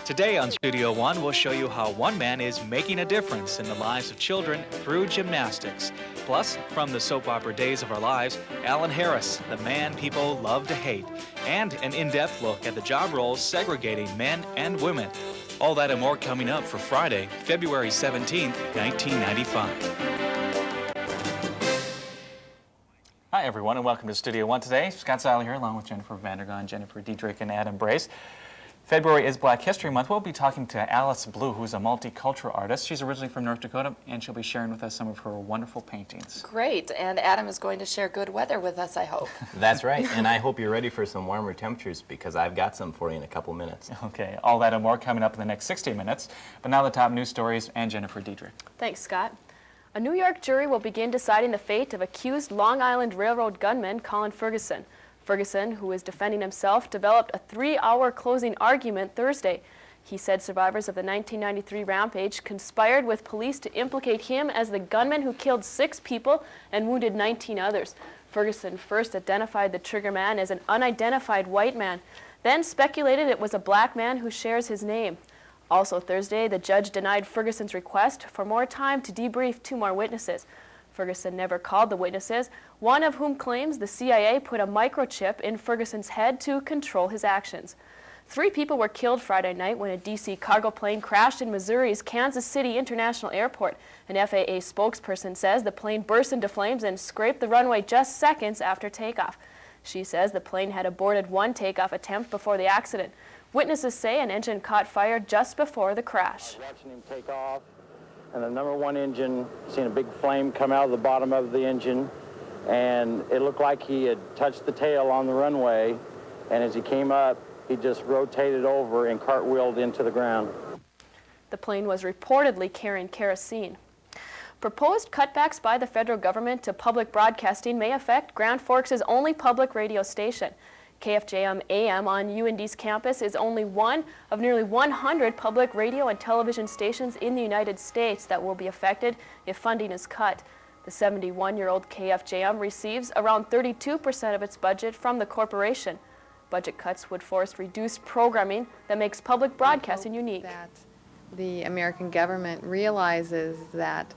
Today on Studio One, we'll show you how one man is making a difference in the lives of children through gymnastics. Plus, from the soap opera days of our lives, Alan Harris, the man people love to hate, and an in-depth look at the job roles segregating men and women. All that and more coming up for Friday, February 17th, 1995. Hi, everyone, and welcome to Studio One today. Scott Seiler here, along with Jennifer Vandergaan, Jennifer Diedrich, and Adam Brace. February is Black History Month. We'll be talking to Alyce Blue, who's a multicultural artist. She's originally from North Dakota, and she'll be sharing with us some of her wonderful paintings. Great, and Adam is going to share good weather with us, I hope. That's right, and I hope you're ready for some warmer temperatures because I've got some for you in a couple minutes. Okay, all that and more coming up in the next 60 minutes. But now the top news stories and Jennifer Diedrich. Thanks, Scott. A New York jury will begin deciding the fate of accused Long Island Railroad gunman Colin Ferguson. Ferguson, who is defending himself, developed a 3-hour closing argument Thursday. He said survivors of the 1993 rampage conspired with police to implicate him as the gunman who killed 6 people and wounded 19 others. Ferguson first identified the triggerman as an unidentified white man, then speculated it was a black man who shares his name. Also Thursday, the judge denied Ferguson's request for more time to debrief 2 more witnesses. Ferguson never called the witnesses, one of whom claims the CIA put a microchip in Ferguson's head to control his actions. 3 people were killed Friday night when a D.C. cargo plane crashed in Missouri's Kansas City International Airport. An FAA spokesperson says the plane burst into flames and scraped the runway just seconds after takeoff. She says the plane had aborted 1 takeoff attempt before the accident. Witnesses say an engine caught fire just before the crash. Watching him take off, and the number 1 engine, seen a big flame come out of the bottom of the engine, and it looked like he had touched the tail on the runway, and as he came up, he just rotated over and cartwheeled into the ground. The plane was reportedly carrying kerosene. Proposed cutbacks by the federal government to public broadcasting may affect Grand Forks' only public radio station. KFJM AM on UND's campus is only one of nearly 100 public radio and television stations in the United States that will be affected if funding is cut. The 71-year-old KFJM receives around 32% of its budget from the corporation. Budget cuts would force reduced programming that makes public broadcasting unique. That the American government realizes that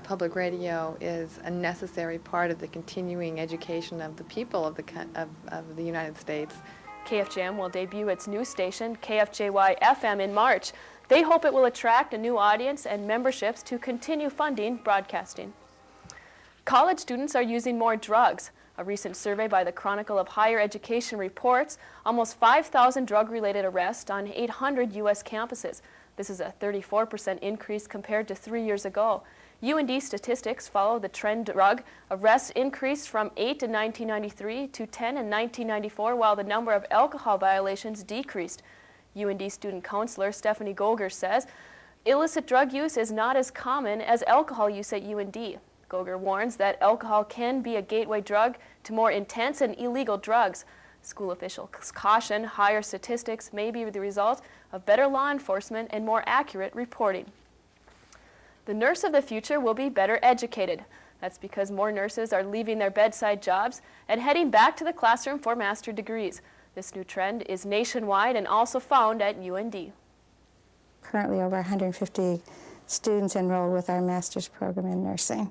public radio is a necessary part of the continuing education of the people of the United States. KFJM will debut its new station, KFJY-FM, in March. They hope it will attract a new audience and memberships to continue funding broadcasting. College students are using more drugs. A recent survey by the Chronicle of Higher Education reports almost 5,000 drug-related arrests on 800 U.S. campuses. This is a 34% increase compared to 3 years ago. UND statistics follow the trend. Drug arrests increased from 8 in 1993 to 10 in 1994, while the number of alcohol violations decreased. UND student counselor Stephanie Goger says illicit drug use is not as common as alcohol use at UND. Goger warns that alcohol can be a gateway drug to more intense and illegal drugs. School officials caution higher statistics may be the result of better law enforcement and more accurate reporting. The nurse of the future will be better educated. That's because more nurses are leaving their bedside jobs and heading back to the classroom for master's degrees. This new trend is nationwide and also found at UND. Currently over 150 students enrolled with our master's program in nursing.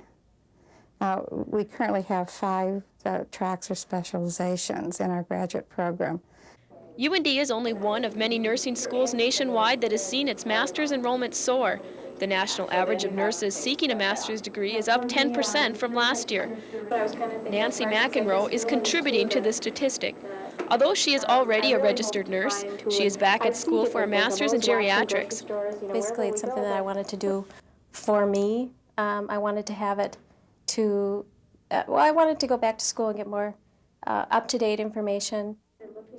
We currently have 5 tracks or specializations in our graduate program. UND is only one of many nursing schools nationwide that has seen its master's enrollment soar. The national average of nurses seeking a master's degree is up 10% from last year. Nancy McEnroe is contributing to this statistic. Although she is already a registered nurse, she is back at school for a master's in geriatrics. Basically, it's something that I wanted to do for me. I wanted to have it to, I wanted to go back to school and get more up-to-date information.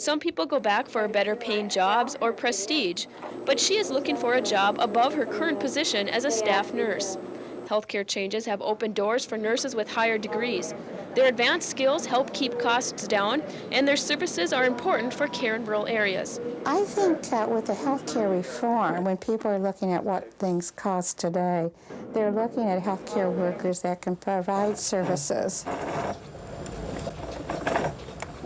Some people go back for better paying jobs or prestige, but she is looking for a job above her current position as a staff nurse. Healthcare changes have opened doors for nurses with higher degrees. Their advanced skills help keep costs down, and their services are important for care in rural areas. I think with the healthcare reform, when people are looking at what things cost today, they're looking at healthcare workers that can provide services.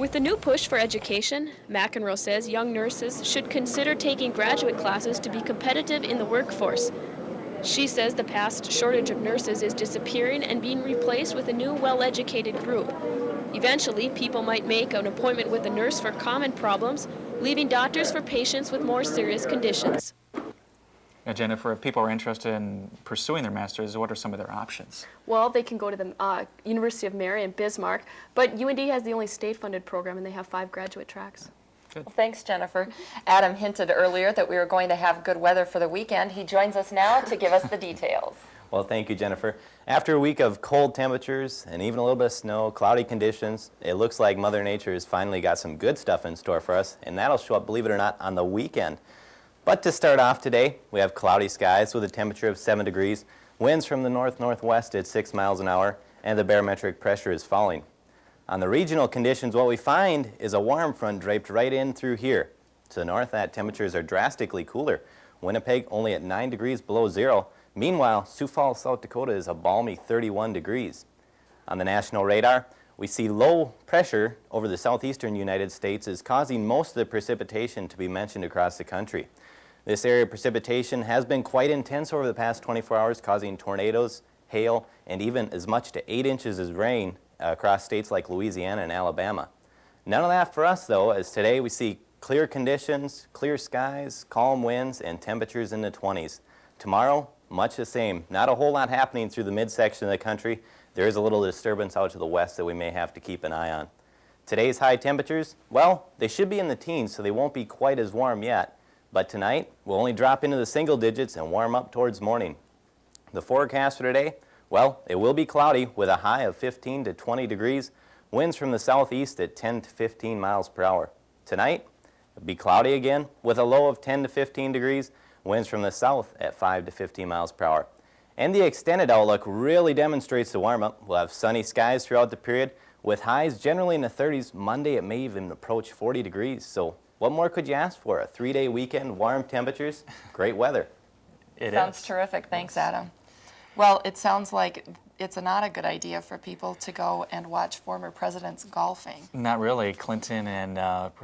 With the new push for education, McEnroe says young nurses should consider taking graduate classes to be competitive in the workforce. She says the past shortage of nurses is disappearing and being replaced with a new, well-educated group. Eventually, people might make an appointment with a nurse for common problems, leaving doctors for patients with more serious conditions. Now, Jennifer, if people are interested in pursuing their master's, what are some of their options? Well, they can go to the University of Mary in Bismarck, but UND has the only state-funded program, and they have 5 graduate tracks. Well, thanks, Jennifer. Adam hinted earlier that we were going to have good weather for the weekend. He joins us now to give us the details. Well, thank you, Jennifer. After a week of cold temperatures and even a little bit of snow, cloudy conditions, it looks like Mother Nature has finally got some good stuff in store for us, and that'll show up, believe it or not, on the weekend. But to start off today, we have cloudy skies with a temperature of 7 degrees, winds from the north-northwest at 6 miles an hour, and the barometric pressure is falling. On the regional conditions, what we find is a warm front draped right in through here. To the north, that temperatures are drastically cooler. Winnipeg only at 9 degrees below zero. Meanwhile, Sioux Falls, South Dakota is a balmy 31 degrees. On the national radar, we see low pressure over the southeastern United States is causing most of the precipitation to be mentioned across the country. This area of precipitation has been quite intense over the past 24 hours, causing tornadoes, hail, and even as much to 8 inches of rain across states like Louisiana and Alabama. None of that for us, though, as today we see clear conditions, clear skies, calm winds, and temperatures in the 20s. Tomorrow, much the same. Not a whole lot happening through the midsection of the country. There is a little disturbance out to the west that we may have to keep an eye on. Today's high temperatures, well, they should be in the teens, so they won't be quite as warm yet. But tonight, we'll only drop into the single digits and warm up towards morning. The forecast for today, well, it will be cloudy with a high of 15 to 20 degrees, winds from the southeast at 10 to 15 miles per hour. Tonight, it'll be cloudy again with a low of 10 to 15 degrees, winds from the south at 5 to 15 miles per hour. And the extended outlook really demonstrates the warm-up. We'll have sunny skies throughout the period with highs generally in the 30s. Monday, it may even approach 40 degrees. So what more could you ask for? A 3-day weekend, warm temperatures, great weather. It sounds terrific. Thanks, Adam. Well, it sounds like it's not a good idea for people to go and watch former presidents golfing. Not really. Clinton and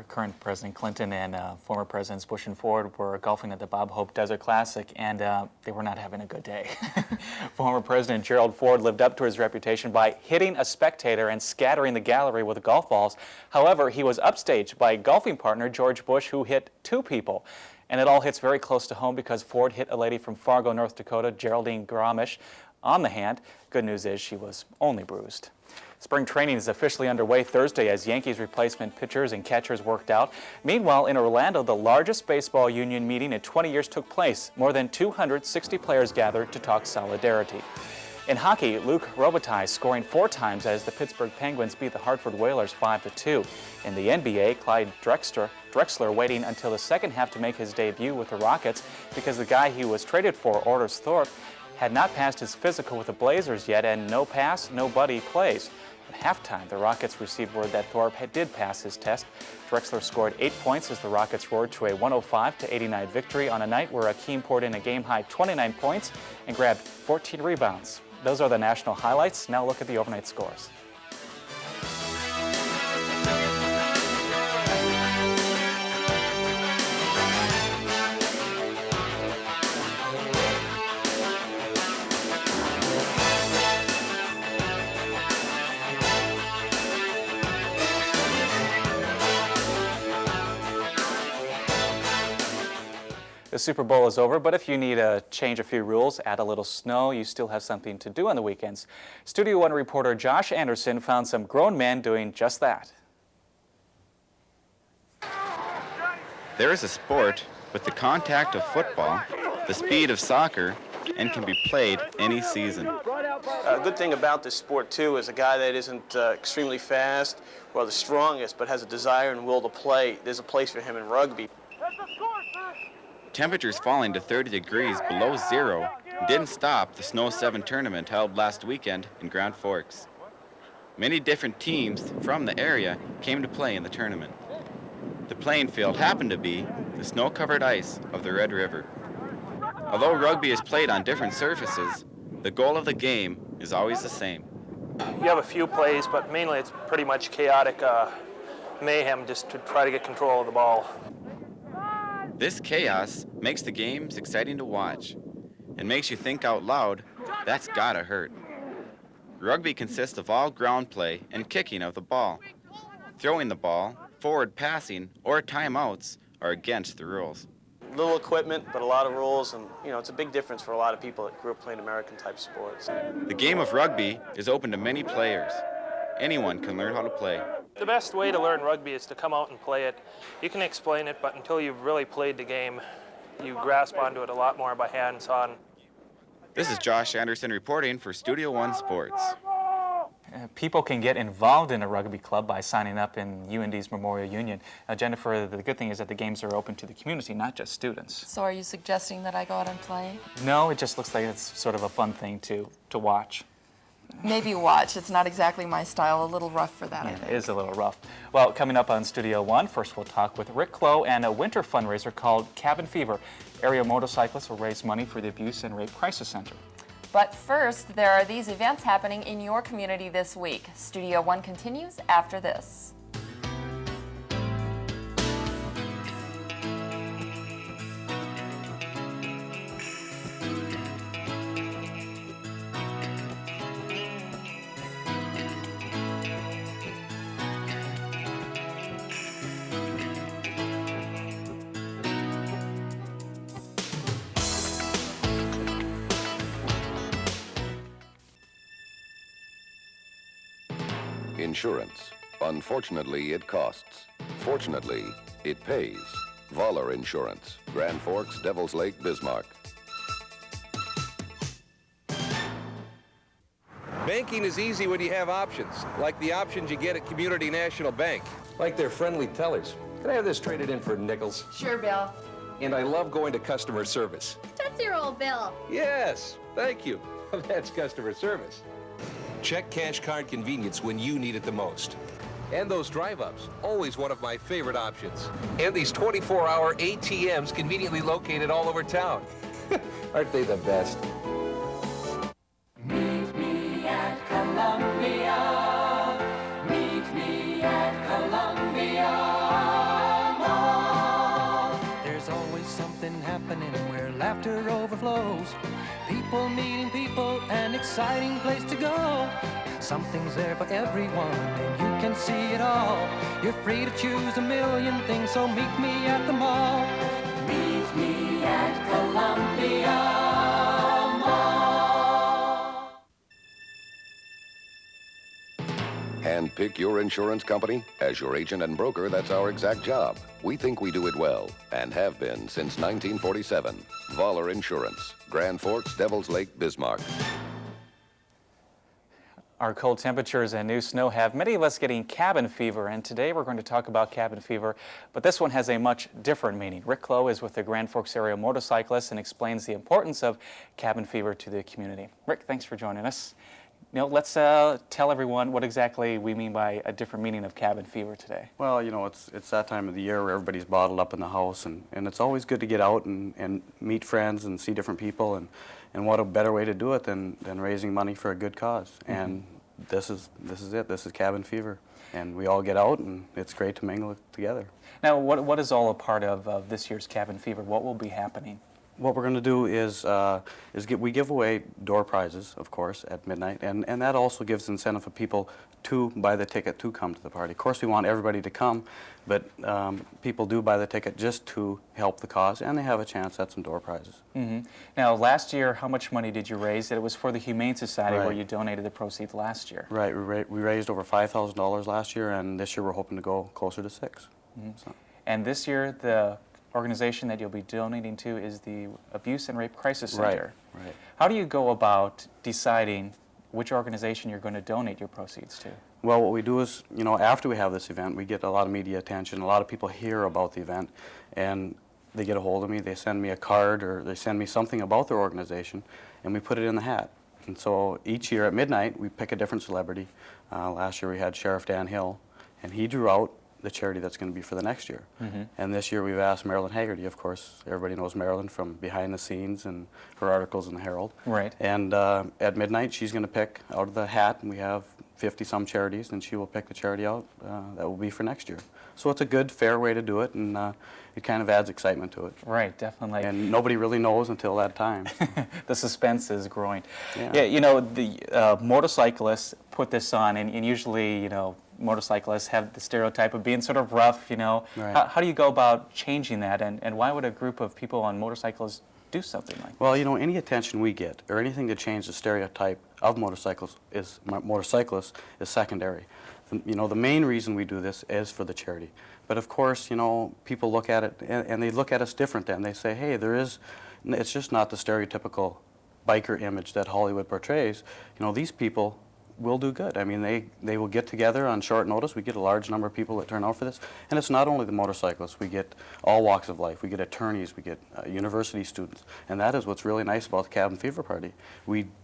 current President Clinton and former Presidents Bush and Ford were golfing at the Bob Hope Desert Classic, and they were not having a good day. Former President Gerald Ford lived up to his reputation by hitting a spectator and scattering the gallery with golf balls. However, he was upstaged by golfing partner George Bush, who hit 2 people. And it all hits very close to home because Ford hit a lady from Fargo, North Dakota, Geraldine Gramish, on the hand. Good news is she was only bruised. Spring training is officially underway Thursday as Yankees replacement pitchers and catchers worked out. Meanwhile, in Orlando, the largest baseball union meeting in 20 years took place. More than 260 players gathered to talk solidarity. In hockey, Luke Robitaille scoring 4 times as the Pittsburgh Penguins beat the Hartford Whalers 5-2. In the NBA, Clyde Drexler waiting until the second half to make his debut with the Rockets because the guy he was traded for, Otis Thorpe, had not passed his physical with the Blazers yet, and no pass, no buddy plays. At halftime, the Rockets received word that Thorpe did pass his test. Drexler scored 8 points as the Rockets roared to a 105-89 victory on a night where Akeem poured in a game-high 29 points and grabbed 14 rebounds. Those are the national highlights. Now look at the overnight scores. The Super Bowl is over, but if you need to change a few rules, add a little snow, you still have something to do on the weekends. Studio One reporter Josh Anderson found some grown men doing just that. There is a sport with the contact of football, the speed of soccer, and can be played any season. A good thing about this sport, too, is a guy that isn't extremely fast or the strongest, but has a desire and will to play. There's a place for him in rugby. Temperatures falling to 30 degrees below zero didn't stop the Snow 7 tournament held last weekend in Grand Forks. Many different teams from the area came to play in the tournament. The playing field happened to be the snow-covered ice of the Red River. Although rugby is played on different surfaces, the goal of the game is always the same. You have a few plays, but mainly it's pretty much chaotic mayhem just to try to get control of the ball. This chaos makes the games exciting to watch and makes you think out loud, that's gotta hurt. Rugby consists of all ground play and kicking of the ball. Throwing the ball, forward passing, or timeouts are against the rules. Little equipment, but a lot of rules, and it's a big difference for a lot of people that grew up playing American-type sports. The game of rugby is open to many players. Anyone can learn how to play. The best way to learn rugby is to come out and play it. You can explain it, but until you've really played the game, you grasp onto it a lot more by hands-on. This is Josh Anderson reporting for Studio One Sports. People can get involved in a rugby club by signing up in UND's Memorial Union. Jennifer, the good thing is that the games are open to the community, not just students. So are you suggesting that I go out and play? No, it just looks like it's sort of a fun thing to watch. Maybe watch. It's not exactly my style. A little rough for that, I think. It is a little rough. Well, coming up on Studio One, first we'll talk with Rick Clow and a winter fundraiser called Cabin Fever. Area motorcyclists will raise money for the Abuse and Rape Crisis Center. But first, there are these events happening in your community this week. Studio One continues after this. Insurance. Unfortunately, it costs. Fortunately, it pays. Voller Insurance. Grand Forks, Devil's Lake, Bismarck. Banking is easy when you have options, like the options you get at Community National Bank. Like their friendly tellers. Can I have this traded in for nickels? Sure, Bill. And I love going to customer service. Tootsie Roll, Bill. Yes, thank you. That's customer service. Check cash card convenience when you need it the most. And those drive-ups, always one of my favorite options. And these 24-hour ATMs conveniently located all over town. Aren't they the best? Meet me at Columbia. Meet me at Columbia Mall. There's always something happening where laughter overflows. People meeting people, an exciting place to go. Something's there for everyone, and you can see it all. You're free to choose a million things, so meet me at the mall. Meet me at Columbia Mall. Handpick your insurance company? As your agent and broker, that's our exact job. We think we do it well, and have been since 1947. Voller Insurance. Grand Forks, Devil's Lake, Bismarck. Our cold temperatures and new snow have many of us getting cabin fever, and today we're going to talk about cabin fever, but this one has a much different meaning. Rick Clow is with the Grand Forks Area Motorcyclists and explains the importance of cabin fever to the community. Rick, thanks for joining us. Let's tell everyone what exactly we mean by a different meaning of cabin fever today. Well, it's that time of the year where everybody's bottled up in the house, and it's always good to get out and meet friends and see different people, and what a better way to do it than raising money for a good cause. Mm-hmm. And this is it. This is cabin fever, and we all get out, and it's great to mingle together. Now, what is all a part of this year's cabin fever? What will be happening? What we're going to do is we give away door prizes, of course, at midnight, and that also gives incentive for people to buy the ticket to come to the party. Of course, we want everybody to come, but people do buy the ticket just to help the cause, and they have a chance at some door prizes. Mm-hmm. Now, last year, how much money did you raise? It was for the Humane Society, right, where you donated the proceeds last year. Right. We raised over $5,000 last year, and this year we're hoping to go closer to $6,000. Mm-hmm. So. And this year, the organization that you'll be donating to is the Abuse and Rape Crisis Center. Right. How do you go about deciding which organization you're going to donate your proceeds to? Well, what we do is, after we have this event, we get a lot of media attention. A lot of people hear about the event, and they get a hold of me. They send me a card, or they send me something about their organization, and we put it in the hat. And so each year at midnight, we pick a different celebrity. Last year we had Sheriff Dan Hill, and he drew out the charity that's going to be for the next year. Mm-hmm. And this year we've asked Marilyn Haggerty. Of course, everybody knows Marilyn from behind the scenes and her articles in the Herald. Right. And at midnight she's going to pick out of the hat, and we have 50-some charities, and she will pick the charity out that will be for next year. So it's a good, fair way to do it, and it kind of adds excitement to it. Right, definitely. And nobody really knows until that time. The suspense is growing. Yeah. Yeah, you know, the motorcyclists put this on, and usually, you know, motorcyclists have the stereotype of being sort of rough, you know. Right. How do you go about changing that, and why would a group of people on motorcycles do something like that? Well, you know, any attention we get, or anything to change the stereotype of motorcyclists is secondary. You know, the main reason we do this is for the charity. But of course, you know, people look at it, and they look at us different then. They say, hey, it's just not the stereotypical biker image that Hollywood portrays. You know, these people will do good. I mean, they will get together on short notice. We get a large number of people that turn out for this. And it's not only the motorcyclists. We get all walks of life. We get attorneys. We get university students. And that is what's really nice about the Cabin Fever Party.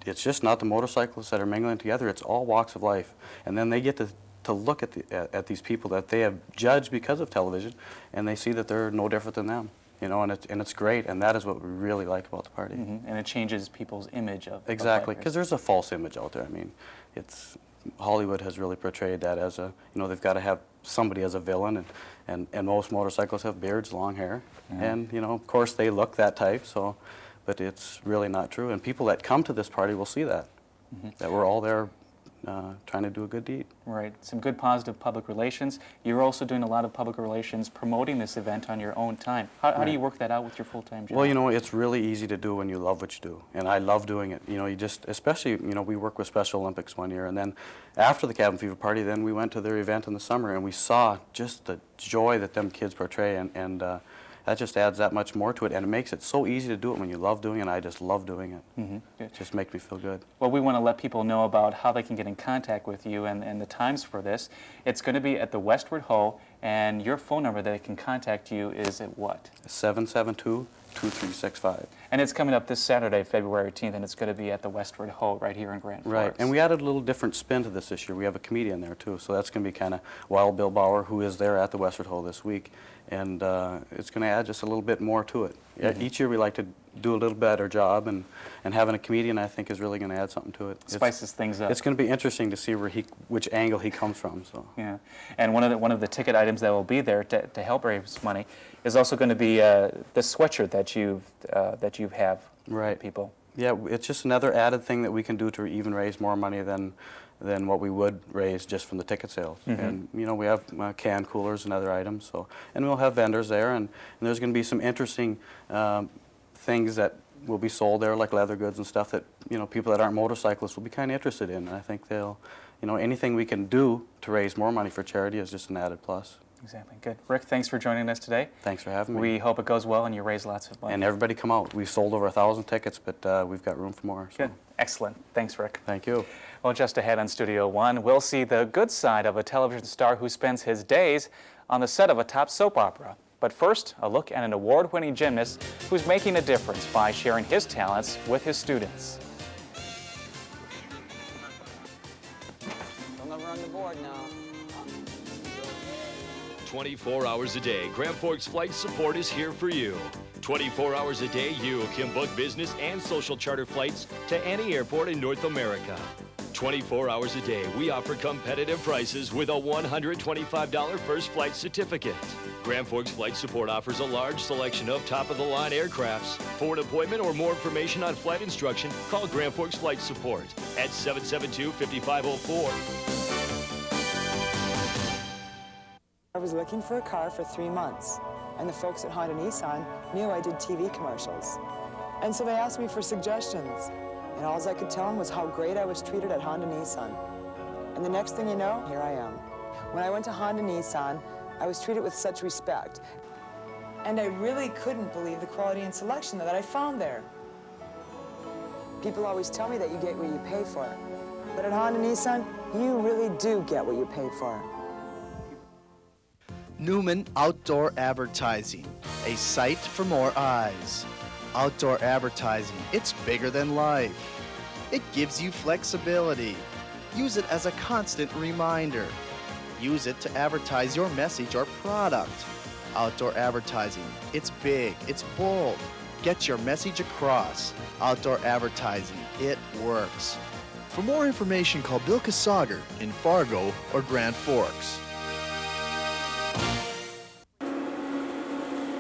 It's just not the motorcyclists that are mingling together. It's all walks of life. And then they get to look at these people that they have judged because of television, and they see that they're no different than them. You know, and it's great, and that is what we really like about the party. Mm-hmm. And it changes people's image of exactly, because there's a false image out there. I mean, Hollywood has really portrayed that as a, you know, they've got to have somebody as a villain, and most motorcyclists have beards, long hair, and you know, of course they look that type. So, but it's really not true. And people that come to this party will see that that we're all there trying to do a good deed. Right. Some good positive public relations. You're also doing a lot of public relations promoting this event on your own time. How do you work that out with your full-time job? Well, you know, it's really easy to do when you love what you do, and I love doing it. You know, especially, you know, we worked with Special Olympics one year, and then after the Cabin Fever Party, then we went to their event in the summer, and we saw just the joy that them kids portray, and that just adds that much more to it, and it makes it so easy to do it when you love doing it, and I just love doing it. Mm-hmm. It just makes me feel good. Well, we want to let people know about how they can get in contact with you and the times for this. It's going to be at the Westward Ho, and your phone number that they can contact you is at what? 772-2365. And it's coming up this Saturday, February 18th, and it's going to be at the Westward Ho right here in Grand Forks. Right, and we added a little different spin to this year. We have a comedian there, too, so that's going to be kind of Wild Bill Bauer, who is there at the Westward Ho this week, and it's going to add just a little bit more to it. Mm-hmm. Each year we like to do a little better job, and having a comedian, I think, is really going to add something to it. Spices things up. It's going to be interesting to see which angle he comes from. So yeah, and one of the ticket items that will be there to help raise money is also going to be the sweatshirt that you have right. For people. Yeah, it's just another added thing that we can do to even raise more money than what we would raise just from the ticket sales. Mm-hmm. And you know, we have can coolers and other items. So, and we'll have vendors there, and there's going to be some interesting things that will be sold there, like leather goods and stuff that, you know, people that aren't motorcyclists will be kind of interested in. And I think they'll, you know, anything we can do to raise more money for charity is just an added plus. Exactly. Good. Rick, thanks for joining us today. Thanks for having me. We hope it goes well and you raise lots of money. And everybody come out. We've sold over 1,000 tickets, but we've got room for more. So. Good. Excellent. Thanks, Rick. Thank you. Well, just ahead on Studio One, we'll see the good side of a television star who spends his days on the set of a top soap opera. But first, a look at an award-winning gymnast who's making a difference by sharing his talents with his students. Don't ever run the board now. 24 hours a day, Grand Forks Flight Support is here for you. 24 hours a day, you can book business and social charter flights to any airport in North America. 24 hours a day, we offer competitive prices with a $125 first flight certificate. Grand Forks Flight Support offers a large selection of top-of-the-line aircrafts. For an appointment or more information on flight instruction, call Grand Forks Flight Support at 772-5504. I was looking for a car for 3 months, and the folks at Honda Nissan knew I did TV commercials. And so they asked me for suggestions, and all I could tell them was how great I was treated at Honda Nissan. And the next thing you know, here I am. When I went to Honda Nissan, I was treated with such respect. And I really couldn't believe the quality and selection that I found there. People always tell me that you get what you pay for. But at Honda Nissan, you really do get what you pay for. Newman Outdoor Advertising, a sight for more eyes. Outdoor advertising, it's bigger than life. It gives you flexibility. Use it as a constant reminder. Use it to advertise your message or product. Outdoor advertising, it's big, it's bold. Get your message across. Outdoor advertising, it works. For more information, call Bill Casager in Fargo or Grand Forks.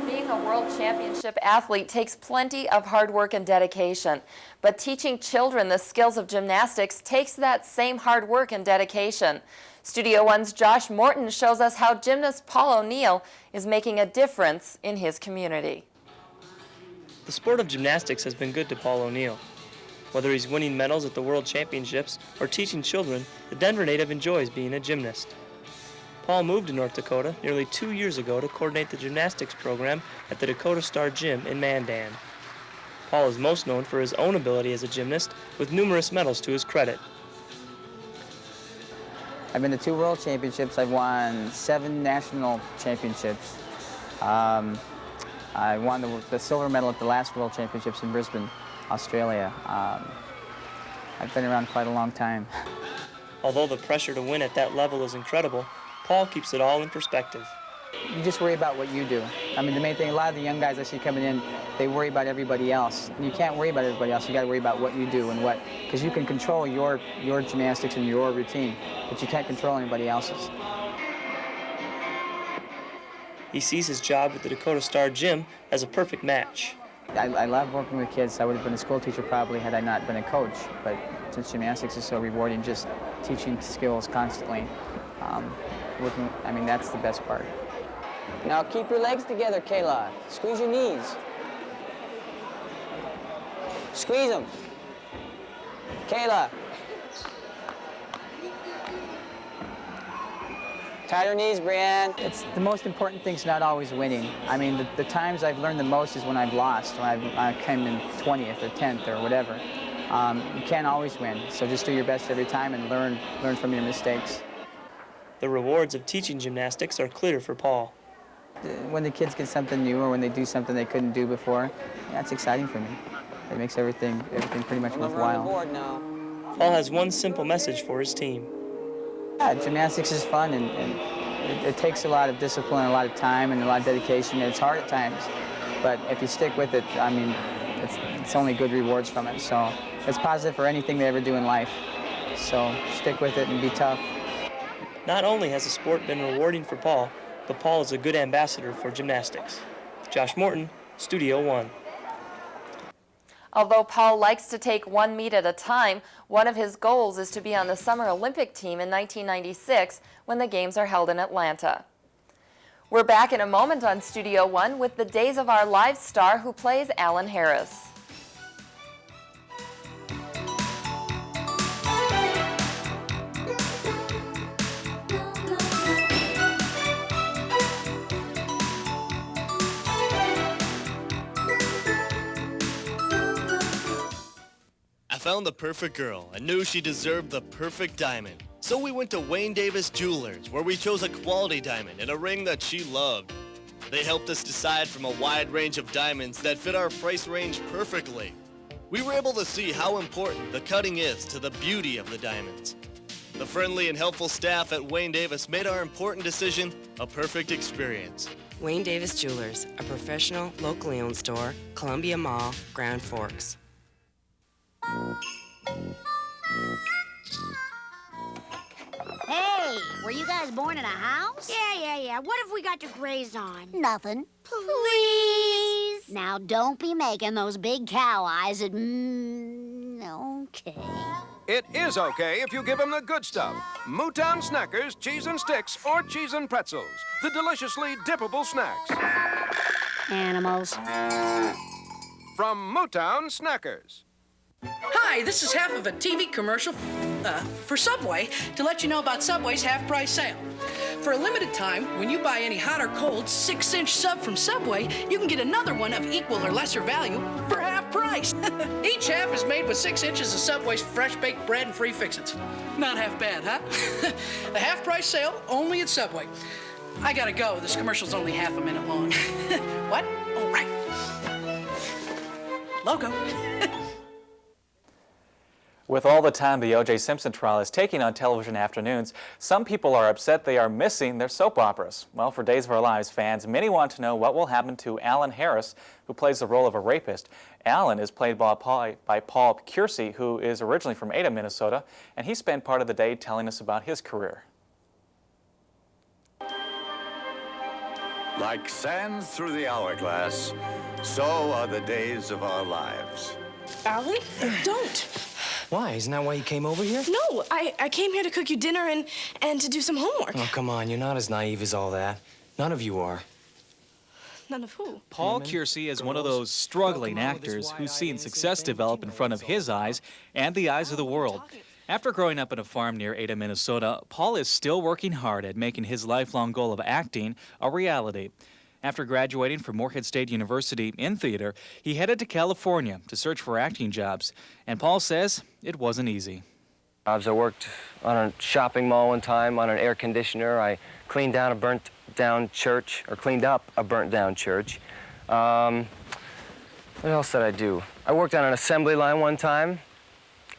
Being a world championship athlete takes plenty of hard work and dedication, but teaching children the skills of gymnastics takes that same hard work and dedication. Studio One's Josh Morton shows us how gymnast Paul O'Neill is making a difference in his community. The sport of gymnastics has been good to Paul O'Neill. Whether he's winning medals at the World Championships or teaching children, the Denver native enjoys being a gymnast. Paul moved to North Dakota nearly 2 years ago to coordinate the gymnastics program at the Dakota Star Gym in Mandan. Paul is most known for his own ability as a gymnast, with numerous medals to his credit. I've been to 2 World Championships. I've won 7 national championships. I won the silver medal at the last World Championships in Brisbane, Australia. I've been around quite a long time. Although the pressure to win at that level is incredible, Paul keeps it all in perspective. You just worry about what you do. I mean, the main thing, a lot of the young guys I see coming in, they worry about everybody else. You can't worry about everybody else. You got to worry about what you do and what, because you can control your gymnastics and your routine, but you can't control anybody else's. He sees his job at the Dakota Star Gym as a perfect match. I love working with kids. I would have been a school teacher probably had I not been a coach, but since gymnastics is so rewarding, just teaching skills constantly, I mean, that's the best part. Now keep your legs together, Kayla. Squeeze your knees. Squeeze them. Kayla. Tighter knees, Brianne. It's the most important thing's not always winning. I mean, the times I've learned the most is when I've lost, when I came in 20th or 10th or whatever. You can't always win, so just do your best every time and learn from your mistakes. The rewards of teaching gymnastics are clear for Paul. When the kids get something new or when they do something they couldn't do before, that's exciting for me. It makes everything pretty much worthwhile. Paul has one simple message for his team. Yeah, gymnastics is fun and it takes a lot of discipline, a lot of time, and a lot of dedication, and it's hard at times. But if you stick with it, I mean, it's only good rewards from it. So it's positive for anything they ever do in life. So stick with it and be tough. Not only has the sport been rewarding for Paul, but Paul is a good ambassador for gymnastics. Josh Morton, Studio One. Although Paul likes to take one meet at a time, one of his goals is to be on the Summer Olympic team in 1996 when the Games are held in Atlanta. We're back in a moment on Studio One with the Days of Our Lives star who plays Alan Harris. I found the perfect girl and knew she deserved the perfect diamond. So we went to Wayne Davis Jewelers, where we chose a quality diamond and a ring that she loved. They helped us decide from a wide range of diamonds that fit our price range perfectly. We were able to see how important the cutting is to the beauty of the diamonds. The friendly and helpful staff at Wayne Davis made our important decision a perfect experience. Wayne Davis Jewelers, a professional, locally owned store, Columbia Mall, Grand Forks. Hey, were you guys born in a house? Yeah. What have we got to graze on? Nothing. Please? Now, don't be making those big cow eyes at... okay. It is okay if you give them the good stuff. Mootown Snackers, cheese and sticks, or cheese and pretzels. The deliciously dippable snacks. Animals. From Mootown Snackers. Hi, this is half of a TV commercial for Subway to let you know about Subway's half-price sale. For a limited time, when you buy any hot or cold 6-inch sub from Subway, you can get another one of equal or lesser value for half price. Each half is made with 6 inches of Subway's fresh-baked bread and free fixins. Not half bad, huh? The half-price sale only at Subway. I gotta go. This commercial's only half a minute long. What? Oh, right. Logo. With all the time the O.J. Simpson trial is taking on television afternoons, some people are upset they are missing their soap operas. Well, for Days of Our Lives fans, many want to know what will happen to Alan Harris, who plays the role of a rapist, Alan is played by Paul Kersey, who is originally from Ada, Minnesota, and he spent part of the day telling us about his career. Like sands through the hourglass, so are the days of our lives. Alan, don't. Why? Isn't that why you came over here? No, I came here to cook you dinner and to do some homework. Oh, come on. You're not as naive as all that. None of you are. None of who? Paul Kersey is one of those struggling actors who's seen success develop in front of his eyes and the eyes of the world. After growing up on a farm near Ada, Minnesota, Paul is still working hard at making his lifelong goal of acting a reality. After graduating from Moorhead State University in theater, he headed to California to search for acting jobs. And Paul says it wasn't easy. I worked on a shopping mall one time on an air conditioner. I cleaned down a burnt-down church, or cleaned up a burnt-down church. What else did I do? I worked on an assembly line one time,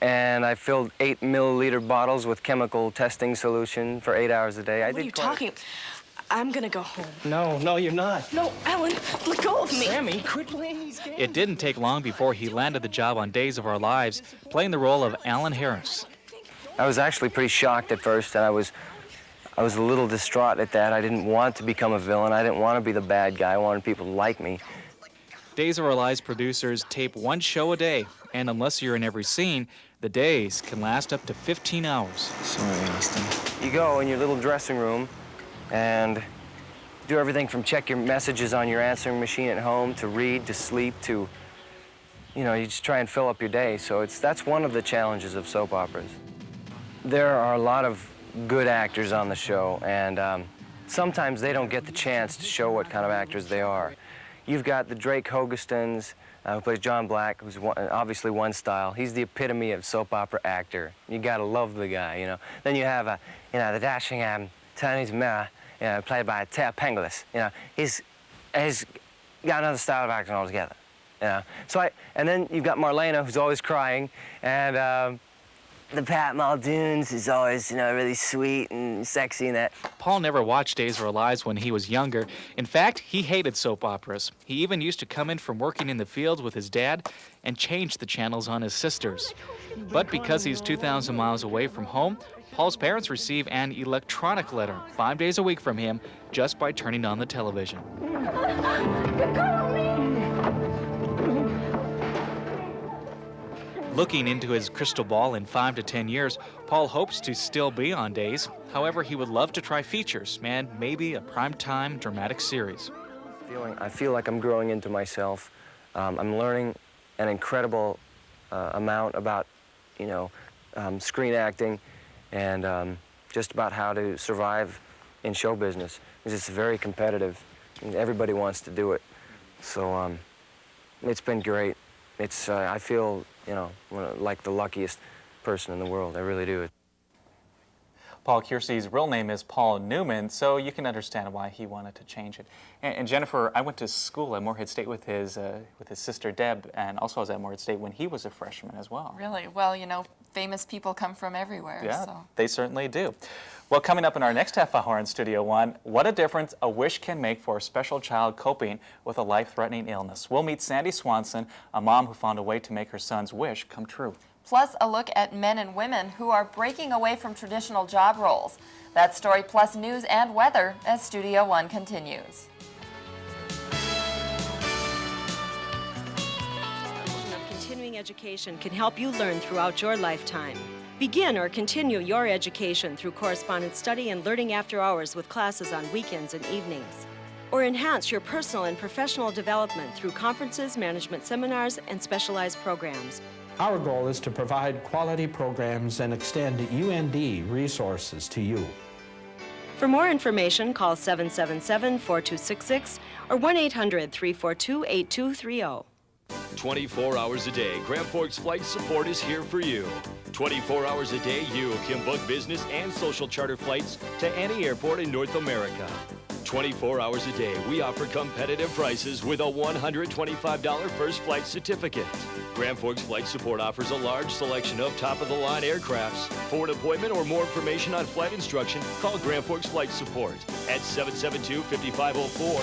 and I filled 8-milliliter bottles with chemical testing solution for 8 hours a day. What are you talking? I'm gonna go home. No, you're not. No, Alan, let go of me. Sammy, quit playing these games. It didn't take long before he landed the job on Days of Our Lives, playing the role of Alan Harris. I was actually pretty shocked at first, and I was a little distraught at that. I didn't want to become a villain. I didn't want to be the bad guy. I wanted people to like me. Days of Our Lives producers tape one show a day, and unless you're in every scene, the days can last up to 15 hours. Sorry, Austin. You go in your little dressing room and do everything from check your messages on your answering machine at home to read to sleep to, you just try and fill up your day. So that's one of the challenges of soap operas. There are a lot of good actors on the show, and sometimes they don't get the chance to show what kind of actors they are. You've got the Drake Hogestons, who plays John Black, who's obviously one style. He's the epitome of soap opera actor. You gotta love the guy, Then you have, the dashing Chinese mayor, played by Ted Penglis. He's got another style of acting altogether. And then you've got Marlena, who's always crying, and the Pat Muldoon's is always, really sweet and sexy and that. Paul never watched Days of Our Lives when he was younger. In fact, he hated soap operas. He even used to come in from working in the fields with his dad and change the channels on his sisters. But because he's 2,000 miles away from home, Paul's parents receive an electronic letter 5 days a week from him just by turning on the television. Looking into his crystal ball in 5 to 10 years, Paul hopes to still be on Days. However, he would love to try features and maybe a primetime dramatic series. I feel like I'm growing into myself. I'm learning an incredible amount about, screen acting and just about how to survive in show business. It's very competitive. Everybody wants to do it. So it's been great. I feel, like the luckiest person in the world. I really do. Paul Kersey's real name is Paul Newman, so you can understand why he wanted to change it. And Jennifer, I went to school at Moorhead State with his sister Deb, and also I was at Moorhead State when he was a freshman as well. Really? Well, famous people come from everywhere. Yeah, so. They certainly do. Well, coming up in our next half hour in Studio One, what a difference a wish can make for a special child coping with a life-threatening illness. We'll meet Sandy Swanson, a mom who found a way to make her son's wish come true. Plus, a look at men and women who are breaking away from traditional job roles. That story plus news and weather as Studio One continues. Continuing education can help you learn throughout your lifetime. Begin or continue your education through correspondence study and learning after hours with classes on weekends and evenings. Or enhance your personal and professional development through conferences, management seminars, and specialized programs. Our goal is to provide quality programs and extend UND resources to you. For more information, call 777-4266 or 1-800-342-8230. 24 hours a day, Grand Forks Flight Support is here for you. 24 hours a day, you can book business and social charter flights to any airport in North America. 24 hours a day, we offer competitive prices with a $125 first flight certificate. Grand Forks Flight Support offers a large selection of top-of-the-line aircrafts. For an appointment or more information on flight instruction, call Grand Forks Flight Support at 772-5504.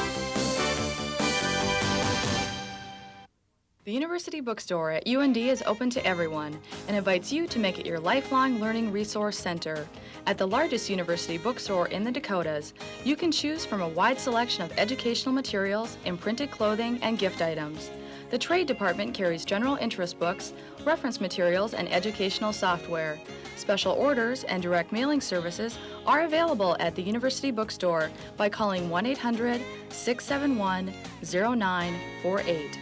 The University Bookstore at UND is open to everyone and invites you to make it your lifelong learning resource center. At the largest university bookstore in the Dakotas, you can choose from a wide selection of educational materials, imprinted clothing, and gift items. The trade department carries general interest books, reference materials, and educational software. Special orders and direct mailing services are available at the University Bookstore by calling 1-800-671-0948.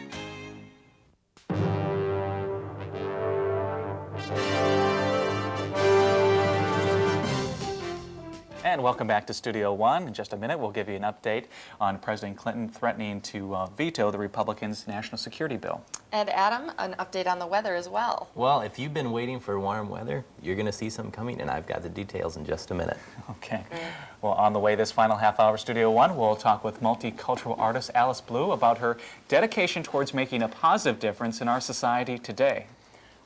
And welcome back to Studio One. In just a minute, we'll give you an update on President Clinton threatening to veto the Republicans' national security bill. And Adam, an update on the weather as well. Well, if you've been waiting for warm weather, you're going to see some coming, and I've got the details in just a minute. Okay. Well, on the way this final half hour, Studio One, we'll talk with multicultural artist Alyce about her dedication towards making a positive difference in our society today.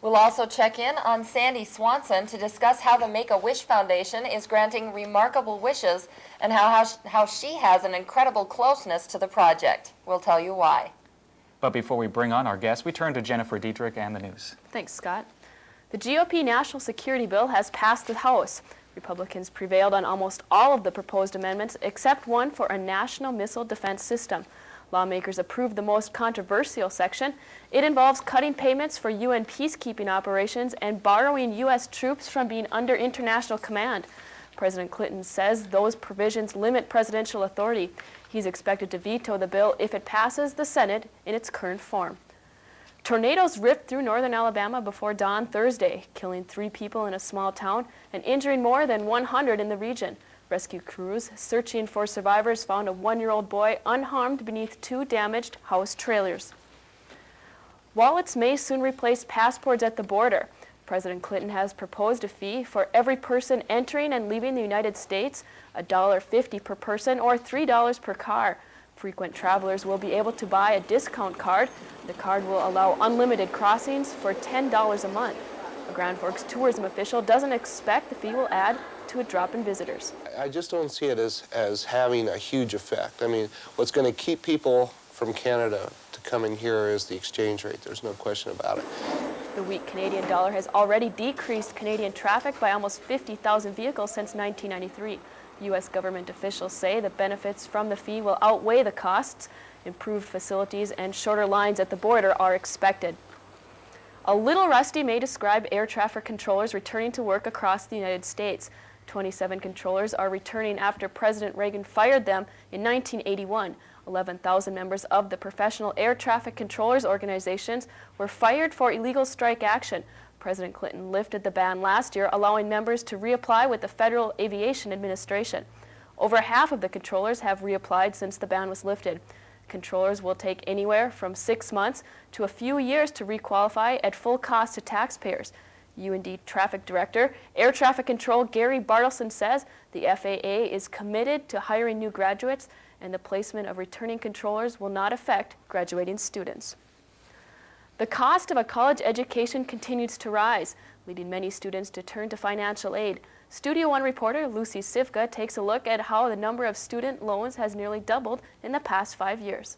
We'll also check in on Sandy Swanson to discuss how the Make-A-Wish Foundation is granting remarkable wishes and how she has an incredible closeness to the project. We'll tell you why. But before we bring on our guests, we turn to Jennifer Dietrich and the news. Thanks, Scott. The GOP national security bill has passed the House. Republicans prevailed on almost all of the proposed amendments except one for a national missile defense system. Lawmakers approved the most controversial section. It involves cutting payments for UN peacekeeping operations and borrowing U.S. troops from being under international command. President Clinton says those provisions limit presidential authority. He's expected to veto the bill if it passes the Senate in its current form. Tornadoes ripped through northern Alabama before dawn Thursday, killing 3 people in a small town and injuring more than 100 in the region. Rescue crews searching for survivors found a 1-year-old boy unharmed beneath 2 damaged house trailers. Wallets may soon replace passports at the border. President Clinton has proposed a fee for every person entering and leaving the United States, $1.50 per person or $3 per car. Frequent travelers will be able to buy a discount card. The card will allow unlimited crossings for $10 a month. A Grand Forks tourism official doesn't expect the fee will add to a drop in visitors. I just don't see it as having a huge effect. I mean, what's going to keep people from Canada to come in here is the exchange rate. There's no question about it. The weak Canadian dollar has already decreased Canadian traffic by almost 50,000 vehicles since 1993. U.S. government officials say the benefits from the fee will outweigh the costs. Improved facilities and shorter lines at the border are expected. A little rusty may describe air traffic controllers returning to work across the United States. 27 controllers are returning after President Reagan fired them in 1981. 11,000 members of the Professional Air Traffic Controllers organizations were fired for illegal strike action. President Clinton lifted the ban last year, allowing members to reapply with the Federal Aviation Administration. Over half of the controllers have reapplied since the ban was lifted. Controllers will take anywhere from 6 months to a few years to requalify at full cost to taxpayers. UND Traffic Director, Air Traffic Control Gary Bartleson says the FAA is committed to hiring new graduates and the placement of returning controllers will not affect graduating students. The cost of a college education continues to rise, leading many students to turn to financial aid. Studio One reporter Lucy Sivka takes a look at how the number of student loans has nearly doubled in the past 5 years.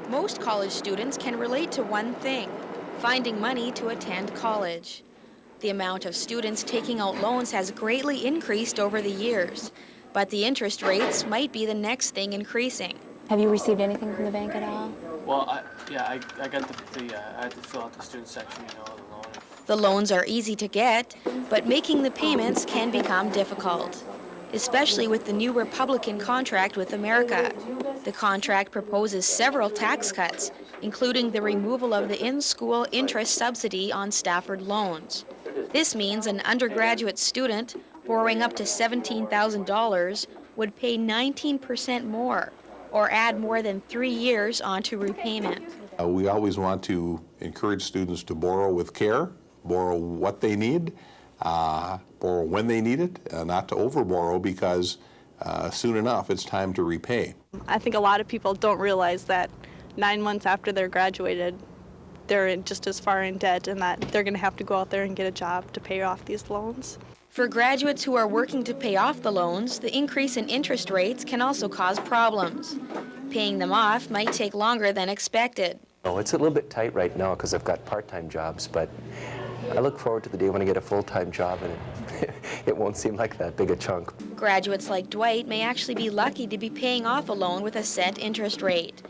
Most college students can relate to one thing: finding money to attend college. The amount of students taking out loans has greatly increased over the years, but the interest rates might be the next thing increasing. Have you received anything from the bank at all? Well, I got I had to fill out the student section, the loan. The loans are easy to get, but making the payments can become difficult, especially with the new Republican contract with America. The contract proposes several tax cuts, including the removal of the in-school interest subsidy on Stafford loans. This means an undergraduate student borrowing up to $17,000 would pay 19% more, or add more than 3 years onto repayment. We always want to encourage students to borrow with care, borrow what they need, borrow when they need it, not to overborrow because soon enough it's time to repay. I think a lot of people don't realize that 9 months after they're graduated, they're just as far in debt and that they're going to have to go out there and get a job to pay off these loans. For graduates who are working to pay off the loans, the increase in interest rates can also cause problems. Paying them off might take longer than expected. Oh, it's a little bit tight right now because I've got part-time jobs, but I look forward to the day when I get a full-time job and it won't seem like that big a chunk. Graduates like Dwight may actually be lucky to be paying off a loan with a set interest rate.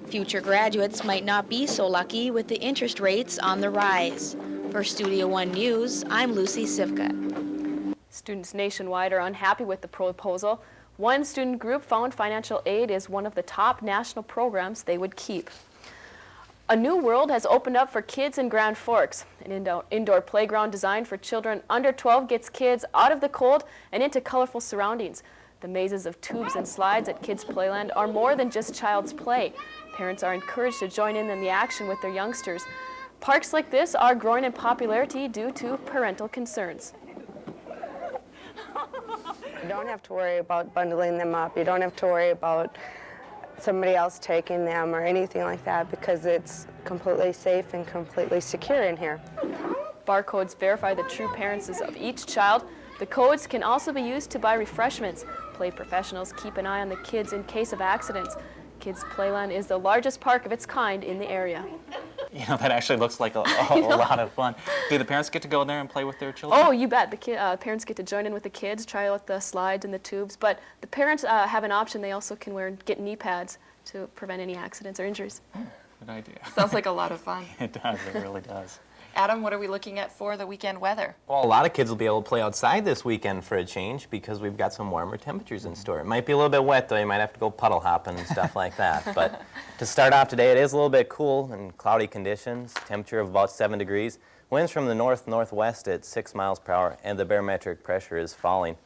Future graduates might not be so lucky with the interest rates on the rise. For Studio One News, I'm Lucy Sivka. Students nationwide are unhappy with the proposal. One student group found financial aid is one of the top national programs they would keep. A new world has opened up for kids in Grand Forks. An indoor playground designed for children under 12 gets kids out of the cold and into colorful surroundings. The mazes of tubes and slides at Kids Playland are more than just child's play. Parents are encouraged to join in the action with their youngsters. Parks like this are growing in popularity due to parental concerns. You don't have to worry about bundling them up. You don't have to worry about somebody else taking them or anything like that because it's completely safe and completely secure in here. Barcodes verify the true parents of each child. The codes can also be used to buy refreshments. Play professionals keep an eye on the kids in case of accidents. Kids Playland is the largest park of its kind in the area. You know, that actually looks like a lot of fun. Do the parents get to go in there and play with their children? Oh, you bet. The parents get to join in with the kids, try out the slides and the tubes, but the parents have an option. They also can get knee pads to prevent any accidents or injuries. Good idea. Sounds like a lot of fun. It does, it really does. Adam, what are we looking at for the weekend weather? Well, a lot of kids will be able to play outside this weekend for a change because we've got some warmer temperatures in store. It might be a little bit wet, though. You might have to go puddle hopping and stuff like that. But to start off today, it is a little bit cool and cloudy conditions, temperature of about 7 degrees. Winds from the north-northwest at 6 miles per hour, and the barometric pressure is falling.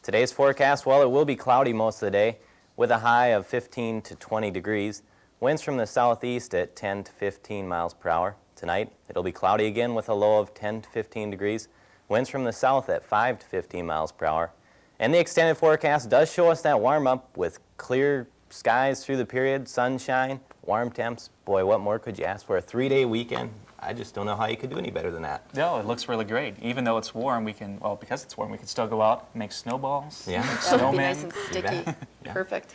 Today's forecast, well, it will be cloudy most of the day with a high of 15 to 20 degrees. Winds from the southeast at 10 to 15 miles per hour. Tonight, it'll be cloudy again with a low of 10 to 15 degrees. Winds from the south at 5 to 15 miles per hour. And the extended forecast does show us that warm-up with clear skies through the period, sunshine, warm temps. Boy, what more could you ask for? A 3-day weekend? I just don't know how you could do any better than that. No, it looks really great. Even though it's warm, because it's warm, we can still go out, make snowballs, yeah. make That snowmen. would be nice and sticky. Yeah. Perfect.